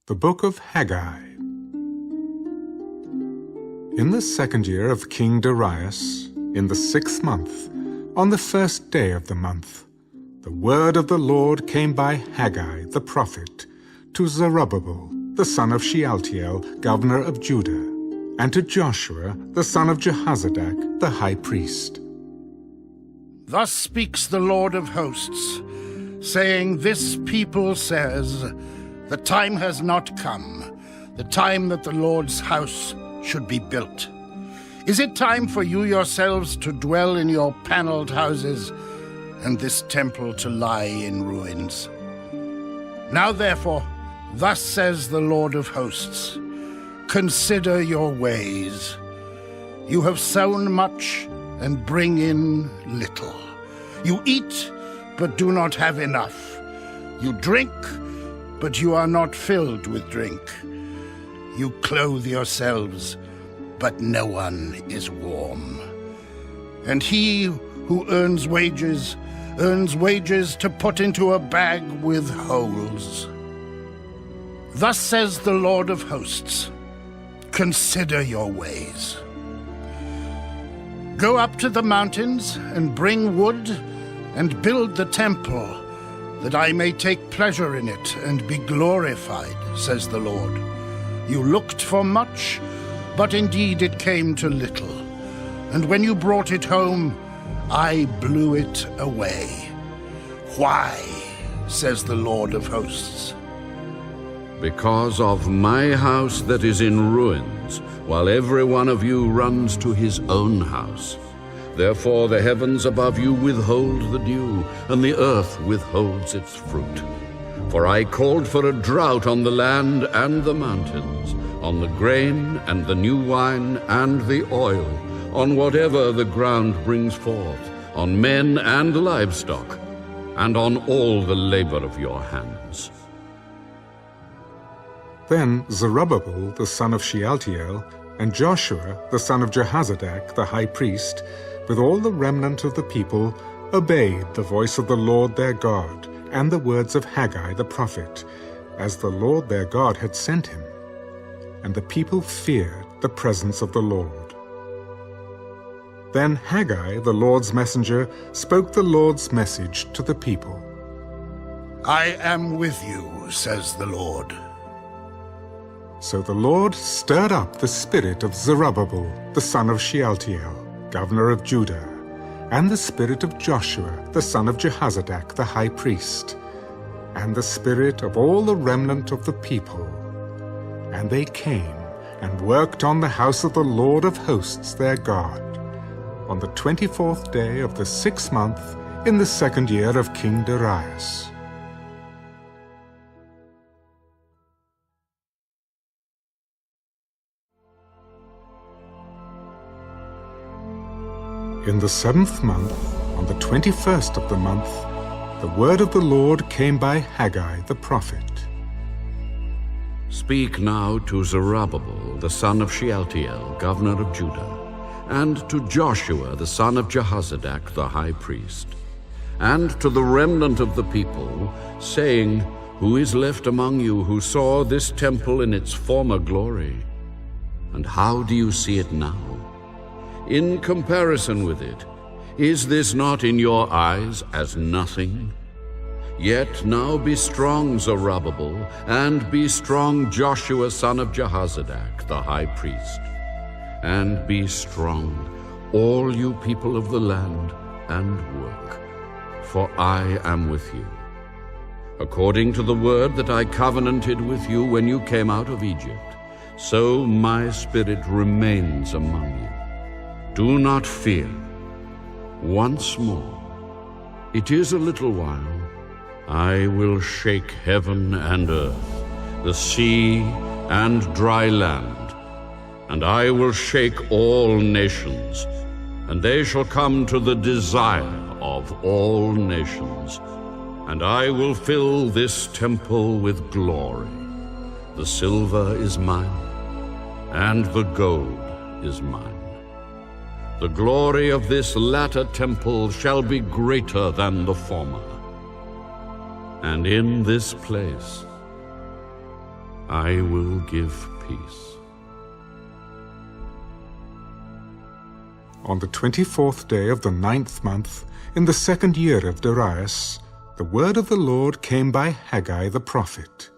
The Book of Haggai. In the second year of King Darius, in the 6th month, on the 1st day of the month, the word of the Lord came by Haggai the prophet to Zerubbabel, the son of Shealtiel, governor of Judah, and to Joshua, the son of Jehozadak, the high priest. Thus speaks the Lord of hosts, saying, This people says, The time has not come, the time that the Lord's house should be built. Is it time for you yourselves to dwell in your paneled houses, and this temple to lie in ruins? Now therefore, thus says the Lord of hosts, Consider your ways. You have sown much and bring in little. You eat, but do not have enough. You drink, but you are not filled with drink. You clothe yourselves, but no one is warm. And he who earns wages to put into a bag with holes. Thus says the Lord of hosts, Consider your ways. Go up to the mountains and bring wood and build the temple, that I may take pleasure in it and be glorified, says the Lord. You looked for much, but indeed it came to little. And when you brought it home, I blew it away. Why, says the Lord of hosts? Because of my house that is in ruins, while every one of you runs to his own house. Therefore the heavens above you withhold the dew, and the earth withholds its fruit. For I called for a drought on the land and the mountains, on the grain and the new wine and the oil, on whatever the ground brings forth, on men and livestock, and on all the labor of your hands. Then Zerubbabel the son of Shealtiel, and Joshua the son of Jehozadak the high priest, with all the remnant of the people, obeyed the voice of the Lord their God, and the words of Haggai the prophet, as the Lord their God had sent him. And the people feared the presence of the Lord. Then Haggai, the Lord's messenger, spoke the Lord's message to the people. I am with you, says the Lord. So the Lord stirred up the spirit of Zerubbabel, the son of Shealtiel, governor of Judah, and the spirit of Joshua, the son of Jehozadak, the high priest, and the spirit of all the remnant of the people. And they came and worked on the house of the Lord of hosts their God, on the 24th day of the 6th month, in the 2nd year of King Darius. In the 7th month, on the 21st of the month, the word of the Lord came by Haggai the prophet. Speak now to Zerubbabel, the son of Shealtiel, governor of Judah, and to Joshua, the son of Jehozadak, the high priest, and to the remnant of the people, saying, Who is left among you who saw this temple in its former glory? And how do you see it now? In comparison with it, is this not in your eyes as nothing? Yet now be strong, Zerubbabel, and be strong, Joshua, son of Jehozadak, the high priest. And be strong, all you people of the land, and work, for I am with you. According to the word that I covenanted with you when you came out of Egypt, so my spirit remains among you. Do not fear. Once more, it is a little while, I will shake heaven and earth, the sea and dry land, and I will shake all nations, and they shall come to the desire of all nations, and I will fill this temple with glory. The silver is mine, and the gold is mine. The glory of this latter temple shall be greater than the former. And in this place I will give peace. On the 24th day of the 9th month, in the 2nd year of Darius, the word of the Lord came by Haggai the prophet.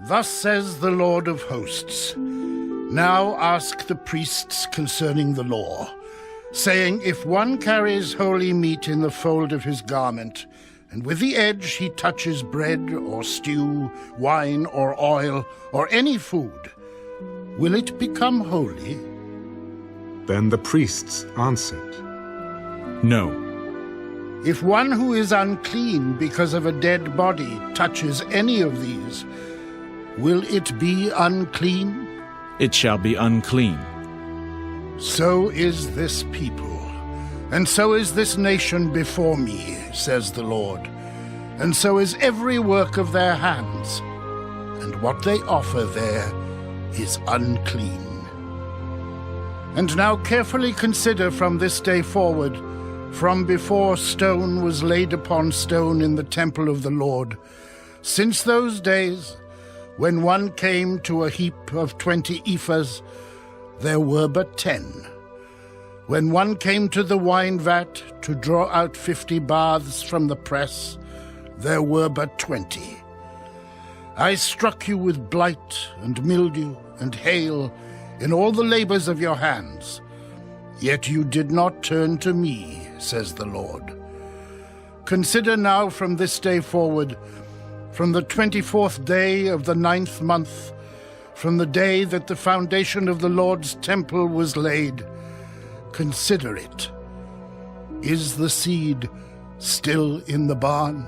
Thus says the Lord of hosts, Now ask the priests concerning the law, saying, If one carries holy meat in the fold of his garment, and with the edge he touches bread or stew, wine or oil, or any food, will it become holy? Then the priests answered, No. If one who is unclean because of a dead body touches any of these, will it be unclean? It shall be unclean. So is this people, and so is this nation before me, says the Lord, and so is every work of their hands, and what they offer there is unclean. And now carefully consider from this day forward, from before stone was laid upon stone in the temple of the Lord, since those days, when one came to a heap of 20 ephahs, there were but 10. When one came to the wine vat to draw out 50 baths from the press, there were but 20. I struck you with blight and mildew and hail in all the labors of your hands, yet you did not turn to me, says the Lord. Consider now from this day forward, from the 24th day of the 9th month, from the day that the foundation of the Lord's temple was laid, consider it. Is the seed still in the barn?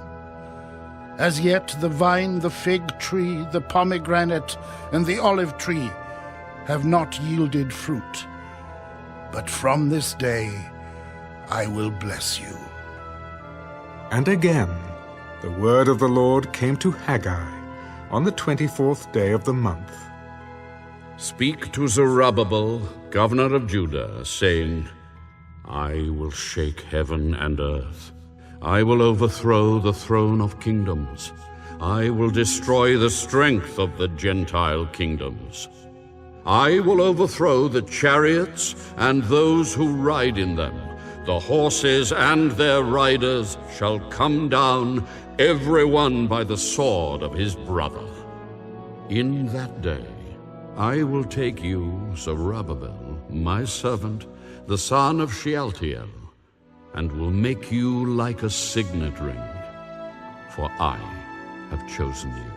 As yet the vine, the fig tree, the pomegranate, and the olive tree have not yielded fruit. But from this day I will bless you. And again the word of the Lord came to Haggai on the 24th day of the month. Speak to Zerubbabel, governor of Judah, saying, I will shake heaven and earth. I will overthrow the throne of kingdoms. I will destroy the strength of the Gentile kingdoms. I will overthrow the chariots and those who ride in them. The horses and their riders shall come down, every one by the sword of his brother. In that day I will take you, Zerubbabel, my servant, the son of Shealtiel, and will make you like a signet ring, for I have chosen you.